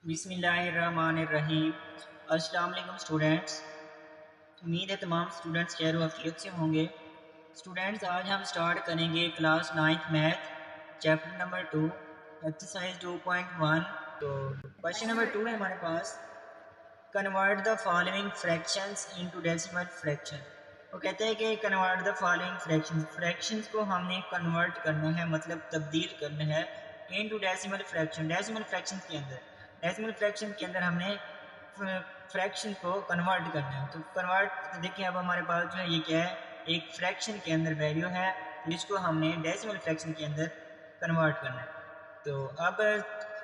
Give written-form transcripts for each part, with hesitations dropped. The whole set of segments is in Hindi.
बिस्मिल्लाहिर्रहमानिर्रहीम। अस्सलाम वालेकुम स्टूडेंट्स। उम्मीद है तमाम स्टूडेंट्स खैर व आफियत से होंगे। स्टूडेंट्स, आज हम स्टार्ट करेंगे class 9th math chapter number 2 exercise 2.1। तो क्वेश्चन नंबर 2 है हमारे पास, convert the following fractions into decimal fraction. वो कहते हैं कि कन्वर्ट द फॉलोइंग फ्रैक्शंस को हमने कन्वर्ट करना है, मतलब तब्दील करना है into decimal fraction. Decimal fraction के अंदर हमने फ्रैक्शन को कन्वर्ट करना है। तो कन्वर्ट, तो देखिए अब हमारे पास जो है ये क्या है, एक फ्रैक्शन के अंदर वैल्यू है जिसको हमने डेसिमल फ्रैक्शन के अंदर कन्वर्ट करना है। तो अब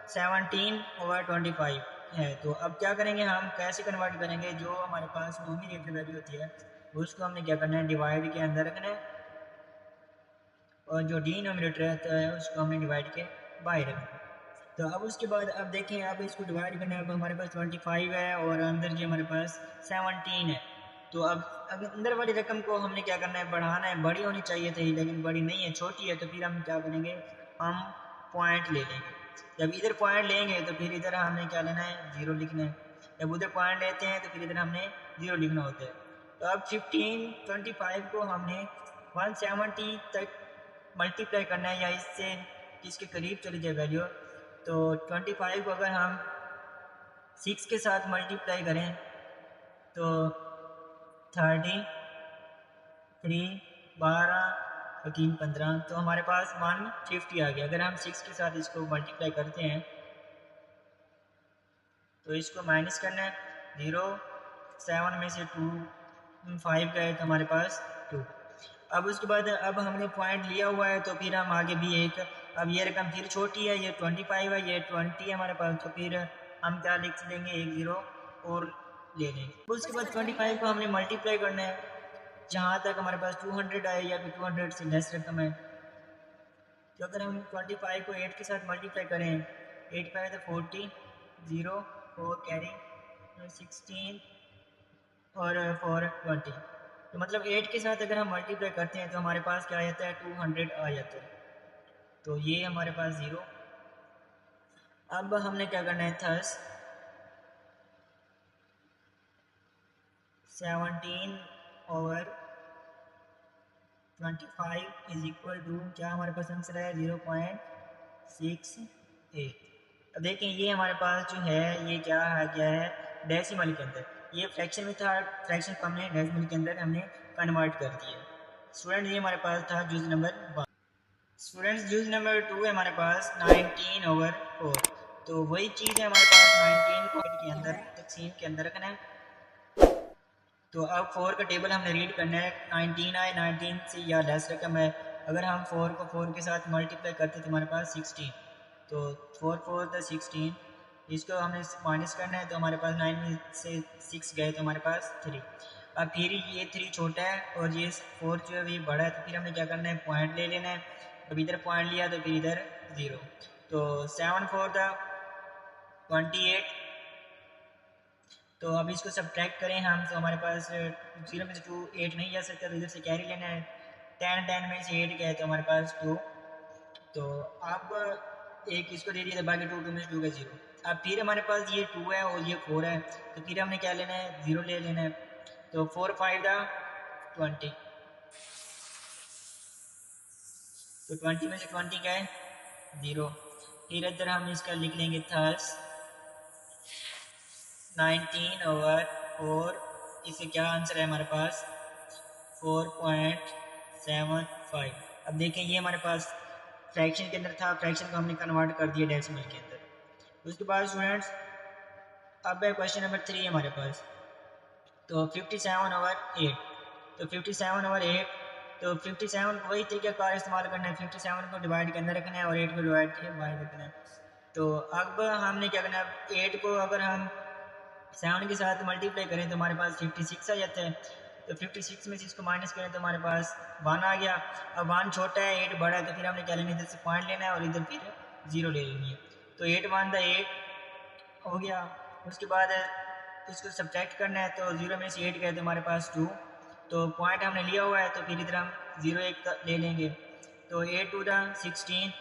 17/25 है, तो अब क्या करेंगे, हम कैसे कन्वर्ट करेंगे, जो हमारे पास नोमिनेटर वैल्यू होती है उसको हमने क्या करना है, डिवाइड के अंदर रखना है, और जो डिनोमिनेटर रहता है उसको हमने डिवाइड के बाहर रखना है। तो अब उसके बाद अब देखें, अब इसको डिवाइड करना है। अब हमारे पास 25 है और अंदर जी हमारे पास 17 है। तो अब अंदर वाली रकम को हमने क्या करना है, बढ़ाना है। बड़ी होनी चाहिए थी लेकिन बड़ी नहीं है, छोटी है। तो फिर हम क्या करेंगे, हम पॉइंट ले लेंगे। जब इधर पॉइंट लेंगे तो फिर इधर हमने क्या लेना है, ज़ीरो लिखना है। जब उधर पॉइंट लेते हैं तो फिर इधर हमने ज़ीरो लिखना होता है। तो अब 15/25 को हमने 170 तक मल्टीप्लाई करना है, या इससे इसके करीब चली जाए वैल्यू। तो 25 को अगर हम 6 के साथ मल्टीप्लाई करें तो 33, 12 और 3 15, तो हमारे पास 150 आ गया। अगर हम 6 के साथ इसको मल्टीप्लाई करते हैं तो इसको माइनस करना है, 0 7 में से 2 5 गए तो हमारे पास 2। अब उसके बाद अब हमने पॉइंट लिया हुआ है तो फिर हम आगे भी एक, अब ये रकम फिर छोटी है, ये 25 है, ये 20 है हमारे पास। तो फिर हम क्या लिख लेंगे, एक ज़ीरो और ले लेंगे। उसके बाद 25 को हमने मल्टीप्लाई करना है जहाँ तक हमारे पास 200 आए या फिर 200 से लेस रकम है। तो अगर हम 25 को 8 के साथ मल्टीप्लाई करें, 8 5 तो 40, 0 4 कैरी 16 और 4 20। तो मतलब 8 के साथ अगर हम मल्टीप्लाई करते हैं तो हमारे पास क्या आ जाता है, 200 आ जाता है। तो ये हमारे पास ज़ीरो। अब हमने क्या करना है, थस 17/25 इज इक्वल टू, क्या हमारे पास आंसर है, 0.68। अब देखें ये हमारे पास जो है ये क्या आ गया है, डेसिमल के अंदर। ये फ्रैक्शन में था, फ्रैक्शन को हमने डेसिमल के अंदर हमने कन्वर्ट कर दिया। स्टूडेंट ये हमारे पास था जूज नंबर 1। स्टूडेंट्स जूज नंबर 2 है हमारे पास 19/4। तो वही चीज़ है हमारे पास, 19 को के अंदर तकसीम के अंदर रखना है। तो अब 4 का टेबल हमने रीड करना है, 19 आए, 19 से या लेस रकम है। अगर हम 4 को 4 के साथ मल्टीप्लाई करते तो हमारे पास 16। तो 4 4 द 16, इसको हमने माइनस करना है। तो हमारे पास 9 में से 6 गए तो हमारे पास 3। अब फिर ये 3 छोटा है और ये 4 जो है ये बड़ा है। तो फिर हमें क्या करना है, पॉइंट ले लेना है। अब इधर पॉइंट लिया तो फिर इधर 0। तो 7 4 द 28। तो अब इसको सब्ट्रैक्ट करें हम तो हमारे पास 0 में से 2 8 नहीं जा सकता, तो इधर से कैरी लेना है। 10 10 में से 8 गए तो हमारे पास 2। तो अब एक इसको दे दिया, तो बाकी 2 2 में से 2 का 0। अब फिर हमारे पास ये 2 है और ये 4 है, तो फिर हमने क्या लेना है, 0 ले लेना है। तो 4 5 दा 20। तो 20 में से 20 क्या है, 0। फिर इधर हम इसका लिख लेंगे थर्स 19/4। इससे क्या आंसर है हमारे पास, 4.75। अब देखें ये हमारे पास फ्रैक्शन के अंदर था, फ्रैक्शन को हमने कन्वर्ट कर दिया डेसिमल के अंदर। उसके बाद स्टूडेंट्स अब है क्वेश्चन नंबर 3 हमारे पास। तो 57/8। तो 57/8, तो 57 को वही तरीक़ाकार इस्तेमाल करना है, 57 को डिवाइड के अंदर रखना है और 8 को डिवाइड के बाहर रखना है। तो अब हमने क्या करना है, 8 को अगर हम 7 के साथ मल्टीप्लाई करें तो हमारे पास 56 आ जाता है। तो 56 में से इसको माइनस करें तो हमारे पास 1 आ गया। अब 1 छोटा है, 8 बड़ा है, तो फिर हमने क्या लेना है, इधर से पॉइंट लेना है और इधर फिर 0 ले लेनी है। तो 8 1 द 8 हो गया। उसके बाद इसको सब्ट्रैक्ट करना है, तो 0 में से 8 गए तो हमारे पास 2। तो पॉइंट हमने लिया हुआ है तो फिर इधर हम 0 1 ले लेंगे। तो 8 2 द 16,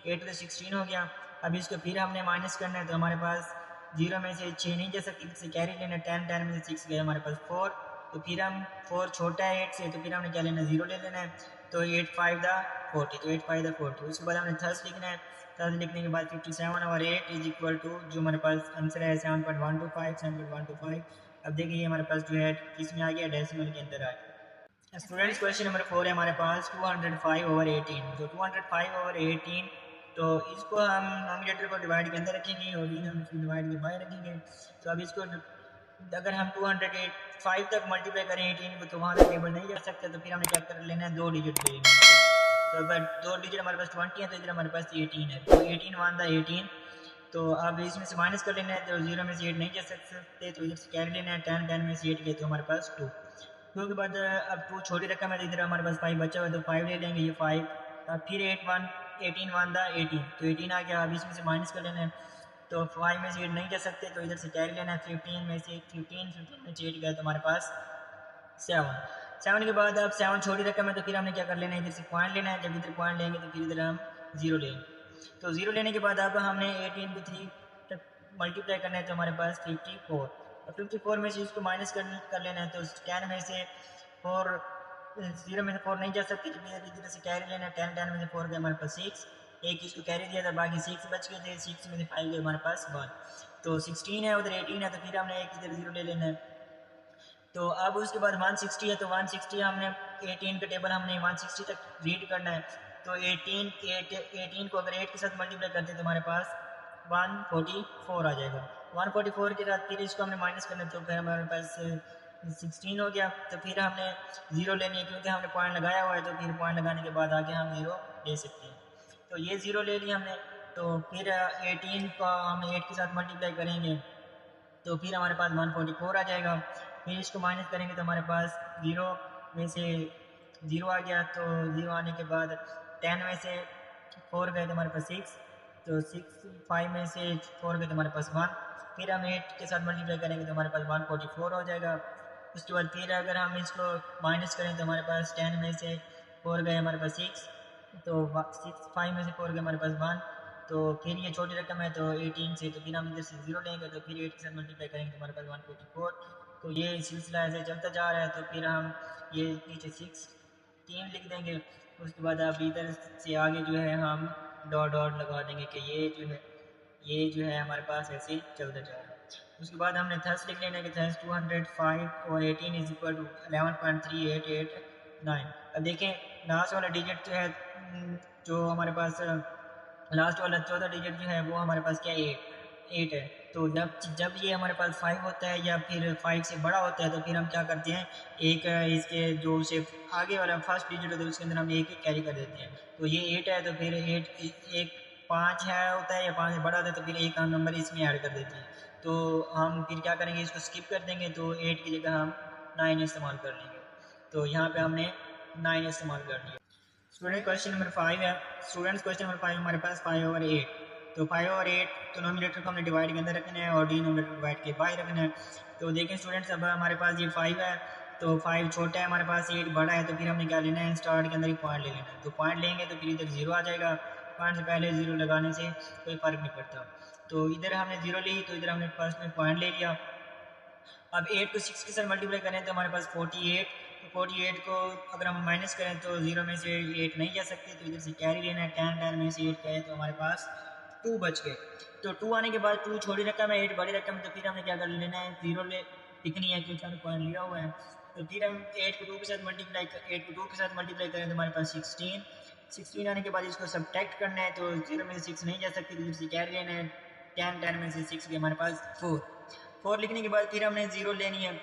8 2 16 हो गया। अब इसको फिर हमने माइनस करना है, तो हमारे पास जीरो में से 6 नहीं जा सकती, इससे कैरी लेना, 10 में से 6 गए हमारे पास 4, तो फिर हम 4 छोटा है 8 से, तो फिर हमने क्या लेना, 0 ले लेना है, तो 8 5 द 40, तो 8 5 द 40। उसके बाद हमने थर्स लिखना है, थर्स लिखने के बाद 57 और 8 इज इक्वल टू, जो हमारे पास आंसर है 7.125, 7.125। अब देखिए हमारे पास जो है किसमें आ गया, डेसिमल के अंदर आ गया। स्टूडेंट्स क्वेश्चन नंबर 4 है हमारे पास 205/18, तो 205/18, तो इसको हम नॉमिनेटर को डिवाइड के अंदर रखेंगे और डिनोमिनेटर डिवाइड के बाहर रखेंगे। तो अब इसको अगर हम 205 तक मल्टीप्लाई करें 18 को, तो वहाँ तक टेबल नहीं जा सकता, तो फिर हमने क्या कर लेना है, 2 डिजिट ले लेना है। तो अगर 2 डिजिट हमारे पास 20 है, तो इधर हमारे पास 18 है, तो 18 1 द 18, तो अब इसमें से माइनस कर लेना है, तो 0 में से 8 नहीं जा सकते, तो इधर से कैरी लेना है, 10 में से 8 गए तो हमारे पास 2। 2 के बाद अब 2 छोटी रकम है, तो इधर हमारे पास 5 बचा हुआ है, तो 5 ले लेंगे, ये 5, अब फिर 18 1 द 18, तो 18 आ गया। अब इसमें से माइनस कर लेना है, तो 5 में से 8 नहीं जा सकते, तो इधर से कैरी लेना है, 15 में से 8 गए तो हमारे पास 7 के बाद अब 7 छोटी रकम है, तो फिर हमने क्या कर लेना है, इधर से पॉइंट लेना है, जब इधर पॉइंट लेंगे तो फिर इधर हम 0 लेंगे। तो 0 लेने के बाद अब हमने 18 को 3 तक मल्टीप्लाई करना है, तो हमारे पास 54, और 54 में से इसको माइनस कर लेना है, तो 10 में से 4, 0 में से 4 नहीं जा सकती, तो फिर इधर से कैरी लेना है, 10 में से 4 गए हमारे पास 6, एक इसको कैरी दिया था, बाकी 6 बच गए थे, 6 में से 5 गए हमारे पास 1, तो 16 है, उधर 18 है, तो फिर हमने एक इधर 0 ले लेना है। तो अब उसके बाद 160 है, तो 160 हमने 18 का टेबल हमने 160 तक रीड करना है, तो 18 को अगर 8 के साथ मल्टीप्लाई करते हैं तो हमारे पास 144 आ जाएगा। 144 के साथ फिर इसको हमने माइनस करना है, तो फिर हमारे पास 16 हो गया, तो फिर हमने 0 लेनी है, क्योंकि हमने पॉइंट लगाया हुआ है, तो फिर पॉइंट लगाने के बाद आगे हम 0 ले सकते हैं। तो ये 0 ले लिया हमने, तो फिर 18 को हम 8 के साथ मल्टीप्लाई करेंगे, तो फिर हमारे पास 144 आ जाएगा। फिर इसको माइनस करेंगे तो हमारे पास 0 में से 0 आ गया, तो 0 आने के बाद 10 में से 4 गए तो हमारे पास 6, तो 5 में से 4 गए तो हमारे पास 1, फिर हम 8 के साथ मल्टीप्लाई करेंगे तो हमारे पास 144 हो जाएगा। उसके बाद फिर अगर हम इसको माइनस करें तो हमारे पास 10 में से 4 गए हमारे पास 6, तो 5 में से 4 गए हमारे पास 1, तो फिर ये छोटी रकम है, तो 18 से, तो फिर हम इधर से 0 लेंगे, तो फिर 8 के साथ मल्टीप्लाई करेंगे तो हमारे पास 144, तो ये सिलसिला ऐसे चलता जा रहा है। तो फिर हम ये नीचे 16 लिख देंगे। उसके बाद अब इधर से आगे जो है हम डॉट डॉट लगा देंगे कि ये जो है हमारे पास ऐसे चलता जा रहा है। उसके बाद हमने थर्स लिख लेना कि थर्स 205 और 18 इज इक्वल टू 11.3889। अब देखें लास्ट वाला डिजिट जो है, जो हमारे पास लास्ट वाला 14 डिजिट जो है वो हमारे पास क्या है, 8 है। तो जब ये हमारे पास 5 होता है या फिर 5 से बड़ा होता है, तो फिर हम क्या करते हैं, एक इसके जो से आगे वाला फर्स्ट डिजिट होता है उसके अंदर हम एक कैरी कर देते हैं। तो ये 8 है, तो फिर 8 एक 5 है होता है या 5 से बड़ा होता है, तो फिर एक हम नंबर इसमें ऐड कर देते हैं। तो हम फिर क्या करेंगे, इसको स्किप कर देंगे, तो 8 की जगह हम 9 इस्तेमाल कर लेंगे। तो यहाँ पे हमने 9 इस्तेमाल कर लिया। स्टूडेंट क्वेश्चन नंबर 5 है। स्टूडेंट्स क्वेश्चन नंबर 5 हमारे पास 5/8, तो 5/8 तो नोमिनेटर को हमने डिवाइड के अंदर रखना है और डिनोमिनेटर डिवाइड के बाहर रखना है। तो देखें स्टूडेंट्स, अब हमारे पास ये 5 है, तो 5 छोटा है हमारे पास, 8 बड़ा है, तो फिर हमने क्या लेना है, स्टार्ट के अंदर ही पॉइंट ले लेना है। तो पॉइंट लेंगे तो फिर इधर 0 आ जाएगा, पॉइंट से पहले 0 लगाने से कोई फ़र्क नहीं पड़ता। तो इधर हमने 0 ली, तो इधर हमने फर्स्ट में पॉइंट ले लिया। अब 8 को 6 के साथ मल्टीप्लाई करें तो हमारे पास 48, तो 48 को अगर हम माइनस करें तो 0 में से 8 नहीं जा सकते, तो इधर से कैरी लेना है, 10 में से 8 करें तो हमारे पास 2 बच गए। तो 2 आने के बाद 2 छोटी रकम है, 8 बड़ी रकम है, तो फिर हमने क्या कर लेना है, 0 लिखनी है क्योंकि हमने पॉइंट लिया हुआ है। तो फिर हम 8 को 2 के साथ मल्टीप्लाई करें तो हमारे पास 16 आने के बाद इसको सब्ट्रैक्ट करना है, तो 0 में से 6 नहीं जा सकती, तो इधर से कैरी लेना है, 10 में से 6 गए हमारे पास 4 लिखने के बाद फिर हमने 0 लेनी है,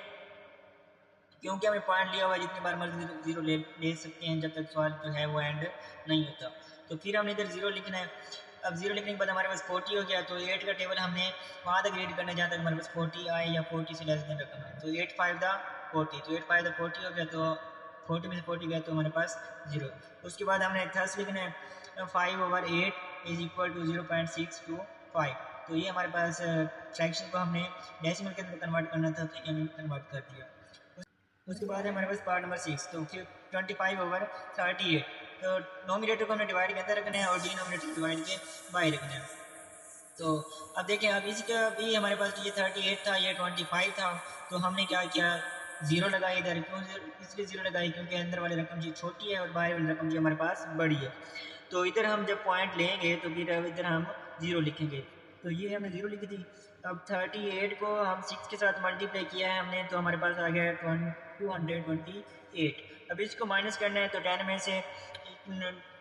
क्योंकि हमें पॉइंट लिया हुआ है, जितनी बार मर्जी 0 ले सकते हैं जब तक सवाल जो है वो एंड नहीं होता। तो फिर हमने इधर 0 लिखना है। अब 0 लिखने के बाद हमारे पास 40 हो गया, तो 8 का टेबल हमने वहाँ तक रीड करना जहाँ तक हमारे पास 40 आए या 40 से लेस देन रकम है। तो 8 5 द 40, तो 8 5 द 40 हो गया, तो 40 में से 40 गया तो हमारे पास 0। उसके बाद हमने थर्स लिखना है, 5/8 इज इक्वल टू 0.625। तो ये हमारे पास फ्रैक्शन को हमने डेसिमल के अंदर कन्वर्ट करना था, तो ये हमने कन्वर्ट कर दिया। उसके बाद है हमारे पास पार्ट नंबर 6, तो 25/38, तो नोमिनेटर को हमने डिवाइड के अंदर रखना है और डिनोमिनेटर डिवाइड के बाहर रखना है। तो अब देखें, अब इसका भी हमारे पास ये 38 था, ये 25 था, तो हमने क्या किया, ज़ीरो लगाई इधर। क्यों इसलिए ज़ीरो लगाई, क्योंकि अंदर वाली रकम जी छोटी है और बाहर वाली रकम जी हमारे पास बड़ी है। तो इधर हम जब पॉइंट लेंगे तो फिर अब इधर हम ज़ीरो लिखेंगे। तो ये हमने ज़ीरो लिखी थी। अब 38 को हम 6 के साथ मल्टीप्लाई किया है हमने, तो हमारे पास आ गया 228। अब इसको माइनस करना है, तो 10 में से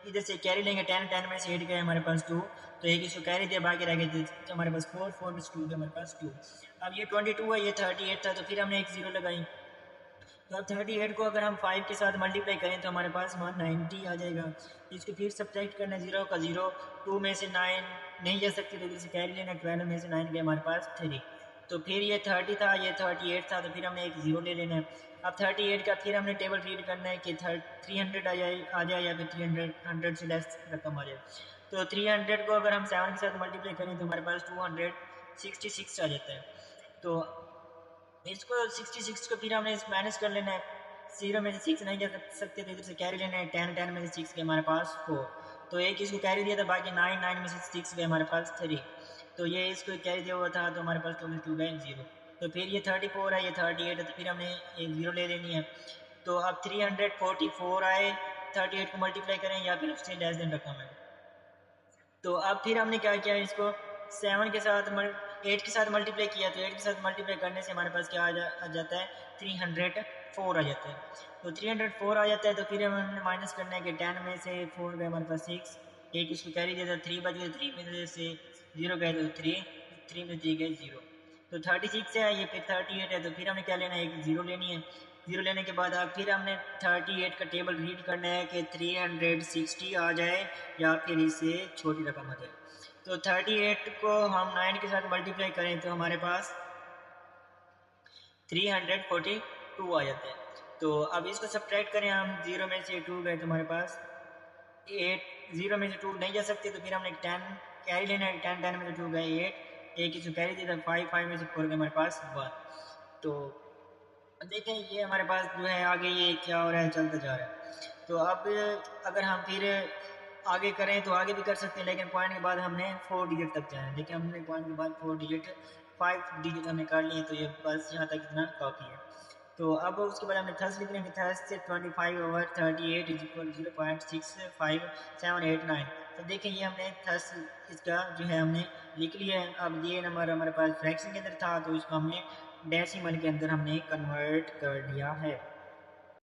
इधर से कैरी लेंगे, 10 में से 8 गए हमारे पास 2, तो एक इसको कैरी दिया, बाकी रह गए तो हमारे पास 4 में से 2 गए हमारे पास 2। अब ये 22 है, ये 38 था, तो फिर हमने एक ज़ीरो लगाई। तो अब 38 को अगर हम 5 के साथ मल्टीप्लाई करें तो हमारे पास 190 आ जाएगा। इसको फिर सब्ट्रैक्ट करना है, 0 का 0, 2 में से 9 नहीं जा सकती, तो इसे कैरी लेना, 12 में से 9 गए हमारे पास 3। तो फिर ये 30 था, ये 38 था, तो फिर हमने एक ज़ीरो ले लेना है। अब 38 का फिर हमने टेबल रीड करना है कि 300 आ जाए या फिर 300 से लेस रकम आ जाए। तो 300 को अगर हम 7 के साथ मल्टीप्लाई करें तो हमारे पास 266 आ जाता है। तो इसको 66 को फिर हमने माइनस कर लेना है, 0 में से 6 नहीं जा सकते, तो इधर से कैरी लेना है, 10 में से 6 के हमारे पास 4, तो एक इसको कैरी दिया था, बाकी 9 में से 6 गए हमारे पास 3, तो ये इसको कैरी दिया हुआ था, तो हमारे पास 2 गए 0। तो फिर ये 34 है, ये 38 है, तो फिर हमने एक ज़ीरो ले लेनी है। तो अब 344 आए, 38 को मल्टीप्लाई करें या फिर उससे लेस देन रकम है। तो अब फिर हमने क्या किया, इसको 7 के साथ 8 के साथ मल्टीप्लाई किया, तो 8 के साथ मल्टीप्लाई करने से हमारे पास क्या आ जाता है, 304 आ जाता है। तो 304 आ जाता है, तो फिर हमने माइनस करना है कि 10 में से 4 गए हमारे पास 6, एक इसको कैरी दिया था, 3 बच गए, 3 में से 0 गए तो 3 में 3 गए 0। तो 36 है, ये फिर 38 है, तो फिर हमें क्या लेना है, एक ज़ीरो लेनी है। ज़ीरो लेने के बाद अब फिर हमने 38 का टेबल रीड करना है कि 360 आ जाए या फिर इससे छोटी रकम आ जाए। तो 38 को हम 9 के साथ मल्टीप्लाई करें तो हमारे पास 342 आ जाते हैं। तो अब इसको सब्ट्रैक्ट करें हम, 0 में से 2 गए तो हमारे पास 8, 0 में से 2 नहीं जा सकते, तो फिर हमने 10 कैरी लेना है, 10 में से 2 गए 8, एक इसको कैरी दिया था, 5 में से 4 गए हमारे पास 1। तो देखें ये हमारे पास जो है आगे ये क्या हो रहा है, चलता जा रहा है। तो अब अगर हम फिर आगे करें तो आगे भी कर सकते हैं, लेकिन पॉइंट के बाद हमने 4 डिजिट तक जाना है। देखिए हमने पॉइंट के बाद 4 डिजिट 5 डिजिट हमने कर लिए, तो ये बस यहाँ तक इतना काफ़ी है। तो अब उसके बाद हमने थर्स लिख लेंगे, थर्स से 25/38 इज इक्वल 0.6578 9। तो देखें ये हमने थर्स इसका जो है हमने लिख लिया है। अब ये नंबर हमारे पास फ्रैक्शन के अंदर था, तो इसको हमने डेसिमल के अंदर हमने कन्वर्ट कर दिया है।